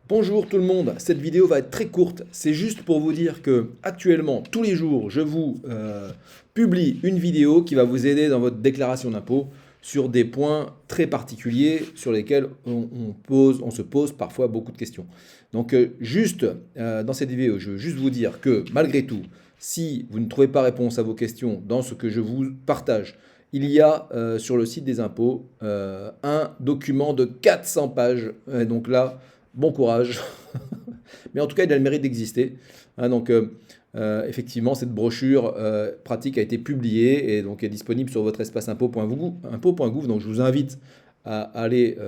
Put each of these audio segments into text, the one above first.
Bonjour tout le monde, cette vidéo va être très courte, c'est juste pour vous dire que actuellement, tous les jours, je vous publie une vidéo qui va vous aider dans votre déclaration d'impôt sur des points très particuliers sur lesquels on se pose parfois beaucoup de questions. Donc dans cette vidéo, je veux juste vous dire que malgré tout, si vous ne trouvez pas réponse à vos questions dans ce que je vous partage, il y a sur le site des impôts un document de 400 pages. Donc là, bon courage. Mais en tout cas, il a le mérite d'exister. Effectivement, cette brochure pratique a été publiée et donc est disponible sur votre espace impôt.gouv. Donc, je vous invite à aller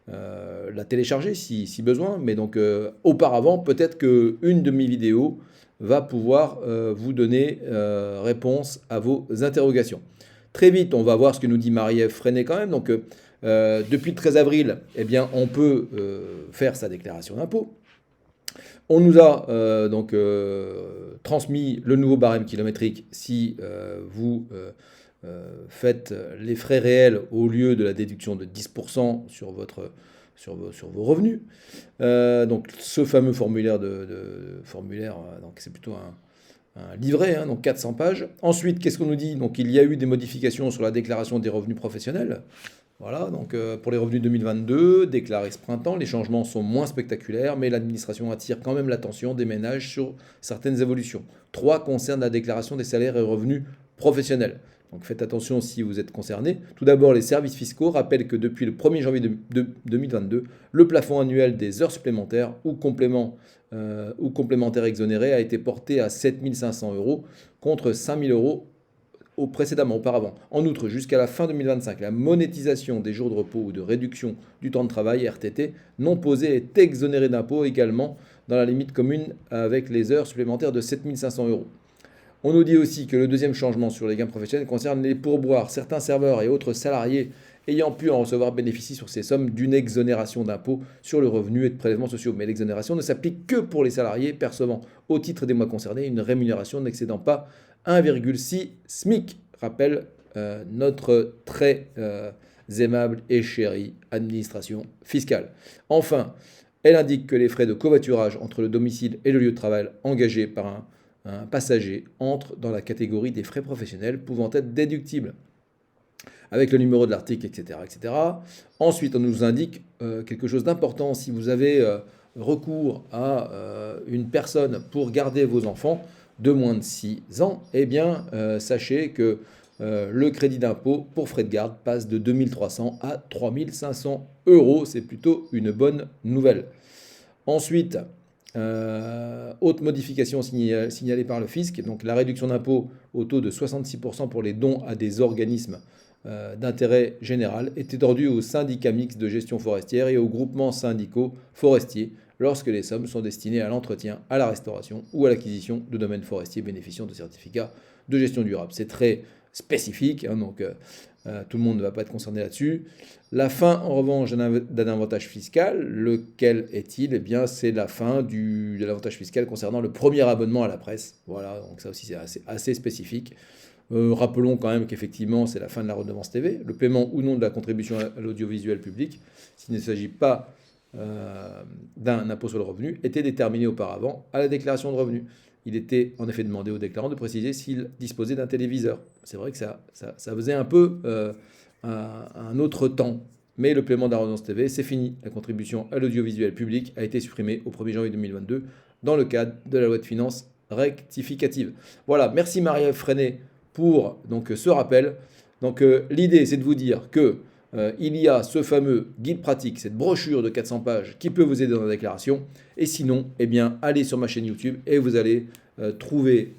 la télécharger si besoin. Mais donc, auparavant, peut-être qu'une de mes vidéos va pouvoir vous donner réponse à vos interrogations. Très vite, on va voir ce que nous dit Marie-Ève Freinet quand même. Donc, depuis le 13 avril, eh bien, on peut faire sa déclaration d'impôt. On nous a transmis le nouveau barème kilométrique si vous faites les frais réels au lieu de la déduction de 10% sur vos revenus. Donc ce fameux formulaire donc c'est plutôt un livret, donc 400 pages. Ensuite, qu'est-ce qu'on nous dit? Donc il y a eu des modifications sur la déclaration des revenus professionnels. Voilà, donc pour les revenus 2022, déclarés ce printemps, les changements sont moins spectaculaires, mais l'administration attire quand même l'attention des ménages sur certaines évolutions. 3 concernent la déclaration des salaires et revenus professionnels. Donc faites attention si vous êtes concerné. Tout d'abord, les services fiscaux rappellent que depuis le 1er janvier 2022, le plafond annuel des heures supplémentaires ou complémentaires exonérés a été porté à 7 500 € contre 5 000 € auparavant. En outre, jusqu'à la fin 2025, la monétisation des jours de repos ou de réduction du temps de travail, RTT, non posé est exonérée d'impôt également dans la limite commune avec les heures supplémentaires de 7 500 €. On nous dit aussi que le deuxième changement sur les gains professionnels concerne les pourboires. Certains serveurs et autres salariés ayant pu en recevoir bénéficient sur ces sommes d'une exonération d'impôt sur le revenu et de prélèvements sociaux. Mais l'exonération ne s'applique que pour les salariés percevant au titre des mois concernés une rémunération n'excédant pas 1,6 SMIC, rappelle notre très aimable et chérie administration fiscale. Enfin, elle indique que les frais de covoiturage entre le domicile et le lieu de travail engagés par un passager entrent dans la catégorie des frais professionnels pouvant être déductibles avec le numéro de l'article, etc., etc. Ensuite, on nous indique quelque chose d'important. Si vous avez recours à une personne pour garder vos enfants de moins de 6 ans, eh bien, sachez que le crédit d'impôt pour frais de garde passe de 2 300 à 3 500 €. C'est plutôt une bonne nouvelle. Ensuite, autre modification signalée par le fisc, donc la réduction d'impôt au taux de 66% pour les dons à des organismes d'intérêt général est étendue aux syndicats mixtes de gestion forestière et aux groupements syndicaux forestiers lorsque les sommes sont destinées à l'entretien, à la restauration ou à l'acquisition de domaines forestiers bénéficiant de certificats de gestion durable. C'est très spécifique, donc tout le monde ne va pas être concerné là-dessus. La fin, en revanche, d'un avantage fiscal, lequel est-il? Eh bien, c'est la fin de l'avantage fiscal concernant le premier abonnement à la presse. Voilà, donc ça aussi c'est assez spécifique. Rappelons quand même qu'effectivement, c'est la fin de la redevance TV, le paiement ou non de la contribution à l'audiovisuel public, s'il ne s'agit pas d'un impôt sur le revenu, était déterminé auparavant à la déclaration de revenus. Il était en effet demandé au déclarant de préciser s'il disposait d'un téléviseur. C'est vrai que ça faisait un peu un autre temps. Mais le paiement de la redevance TV, c'est fini. La contribution à l'audiovisuel public a été supprimée au 1er janvier 2022 dans le cadre de la loi de finances rectificative. Voilà, merci Marie-Ève Freinet pour ce rappel. Donc l'idée, c'est de vous dire que il y a ce fameux guide pratique, cette brochure de 400 pages qui peut vous aider dans la déclaration. Et sinon, eh bien, allez sur ma chaîne YouTube et vous allez trouver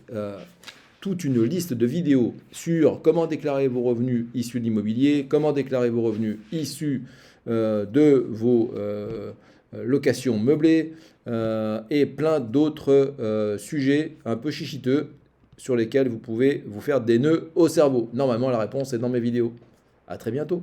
toute une liste de vidéos sur comment déclarer vos revenus issus de l'immobilier, comment déclarer vos revenus issus de vos locations meublées et plein d'autres sujets un peu chichiteux sur lesquels vous pouvez vous faire des nœuds au cerveau. Normalement, la réponse est dans mes vidéos. À très bientôt.